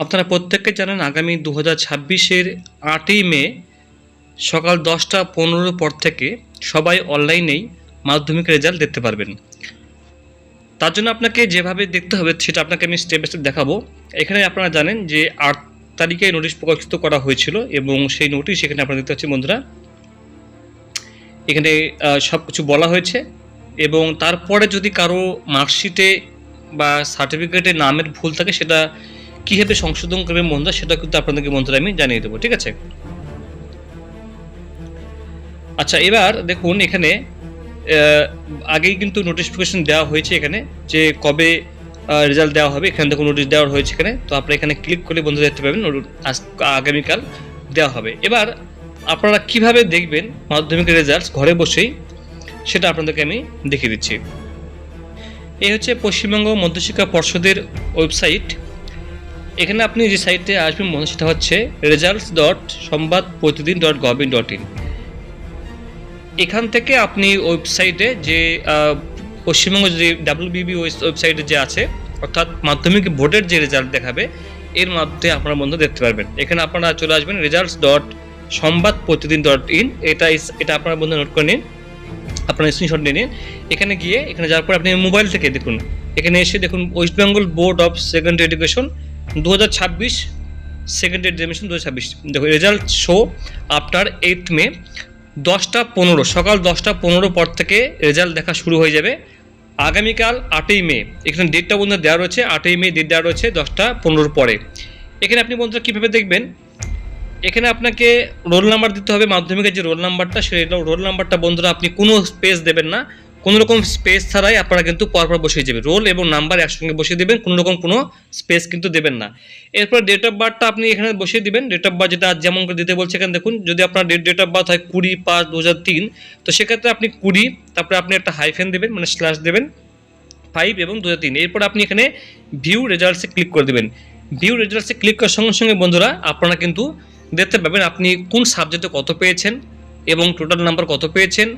আপনারা প্রত্যেকে জানেন আগামী 2026-এর 8ই মে সকাল 10টা 15 পর থেকে সবাই অনলাইনেই মাধ্যমিক রেজাল্ট দেখতে পারবেন। তার জন্য আপনাকে যেভাবে দেখতে হবে সেটা আপনাকে আমি স্টেপ বাই স্টেপ দেখাবো। এখানে আপনারা জানেন যে 8 তারিখে নোটিশ প্রকাশিত করা হয়েছিল এবং সেই নোটিশ এখানে আপনারা দেখতে পাচ্ছেন বন্ধুরা, এখানে সব কিছু বলা হয়েছে এবং তারপরে যদি কারো মার্কশিটে বা সার্টিফিকেটে নামের ভুল থাকে সেটা কীভাবে সংশোধন করবেন বন্ধুরা সেটা কিন্তু আপনাদেরকে বন্ধুরা আমি জানিয়ে দেবো, ঠিক আছে। আচ্ছা, এবার দেখুন এখানে আগেই কিন্তু নোটিফিকেশন দেওয়া হয়েছে এখানে যে কবে রেজাল্ট দেওয়া হবে। এখানে দেখুন নোটিশ দেওয়া হয়েছে এখানে, তো আপনারা এখানে ক্লিক করে বন্ধু দেখতে পাবেন আগামীকাল দেওয়া হবে। এবার আপনারা কিভাবে দেখবেন মাধ্যমিকের রেজাল্ট ঘরে বসেই সেটা আপনাদেরকে আমি দেখিয়ে দিচ্ছি। এই হচ্ছে পশ্চিমবঙ্গ মধ্যশিক্ষা পর্ষদের ওয়েবসাইট। এখানে আপনি যে সাইটে আসবেন বন্ধু সেটা হচ্ছে results.sambaadprotidin.gov.in। এখান থেকে আপনি ওয়েবসাইটে যে পশ্চিমবঙ্গ যে WBB ওয়েবসাইটে যে আছে অর্থাৎ মাধ্যমিক বোর্ডের যে রেজাল্ট দেখাবে এর মধ্যে আপনারা বন্ধু দেখতে পারবেন। এখানে আপনারা চলে আসবেন results.sambaadprotidin.in। এটা আপনারা বন্ধু নোট করে নিন, আপনারা স্ক্রিনশট নিয়ে নিন। এখানে গিয়ে এখানে যাওয়ার পর আপনি মোবাইল থেকে দেখুন, এখানে এসে দেখুন West Bengal board of secondary education 2026 secondary education 2026 দেখো রেজাল্ট শো আফটার 8 মে 10টা 15 সকাল 10টা 15 পর থেকে রেজাল্ট দেখা শুরু হয়ে যাবে আগামীকাল 8ই মে। এখানে ডেটটা বন্ধুরা দেওয়া রয়েছে, 8ই মে ডেট দেওয়া রয়েছে 10টা 15 পরে। এখানে আপনি বন্ধুরা কীভাবে দেখবেন, এখানে আপনাকে রোল নাম্বার দিতে হবে, মাধ্যমিকের যে রোল নাম্বারটা সেই রোল নাম্বারটা বন্ধুরা আপনি কোনো স্পেস দেবেন না, কোনো রকম স্পেস ছাড়াই আপনারা কিন্তু পরপর বসিয়ে যাবে, রোল এবং নাম্বার একসঙ্গে বসিয়ে দেবেন, কোনো রকম কোনো স্পেস কিন্তু দেবেন না। এরপর ডেট অফ বার্থটা আপনি এখানে বসিয়ে দিবেন, ডেট অফ বার্থ যেটা যেমন করে দিতে বলছে এখানে দেখুন। যদি আপনার ডেট অফ বার্থ হয় 20/5/2003 তো সেক্ষেত্রে আপনি 20, তারপরে আপনি একটা হাইফেন দেবেন মানে স্ল্যাশ দেবেন 5 এবং 2003। এরপর আপনি এখানে ভিউ রেজাল্টসে ক্লিক করে দেবেন। ভিউ রেজাল্টসে ক্লিক করার সঙ্গে সঙ্গে বন্ধুরা আপনারা কিন্তু দেখতে পাবেন আপনি কোন সাবজেক্টে কত পেয়েছেন এবং টোটাল নাম্বার কত পেয়েছেন,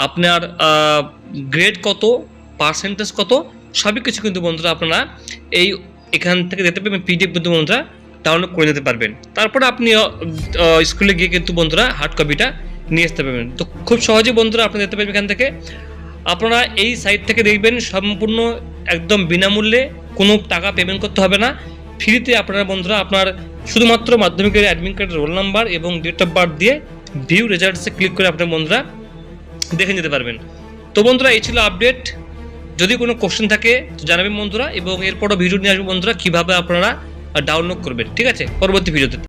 আপনার গ্রেড কত, পার্সেন্টেজ কত, সবই কিছু কিন্তু বন্ধুরা আপনারা এখান থেকে দেখতে পাবেন। পিডিএফ কিন্তু বন্ধুরা ডাউনলোড করে নিতে পারবেন। তারপরে আপনি স্কুলে গিয়ে কিন্তু বন্ধুরা হার্ড কপিটা নিয়ে আসতে পারবেন। তো খুব সহজেই বন্ধুরা আপনি দেখতে পাবেন এখান থেকে। আপনারা এই সাইট থেকে দেখবেন সম্পূর্ণ একদম বিনামূল্যে, কোনো টাকা পেমেন্ট করতে হবে না, ফ্রিতে আপনারা বন্ধুরা আপনার শুধুমাত্র মাধ্যমিকের অ্যাডমিট কার্ডের রোল নাম্বার এবং ডেট অফ বার্থ দিয়ে ভিউ রেজাল্টসে ক্লিক করে আপনার বন্ধুরা দেখে নিতে পারবেন। তো বন্ধুরা এই ছিল আপডেট। যদি কোনো কোশ্চেন থাকে জানাবেন বন্ধুরা, এবং এরপরও ভিডিও নিয়ে আসবেন বন্ধুরা কীভাবে আপনারা ডাউনলোড করবেন, ঠিক আছে, পরবর্তী ভিডিওতে।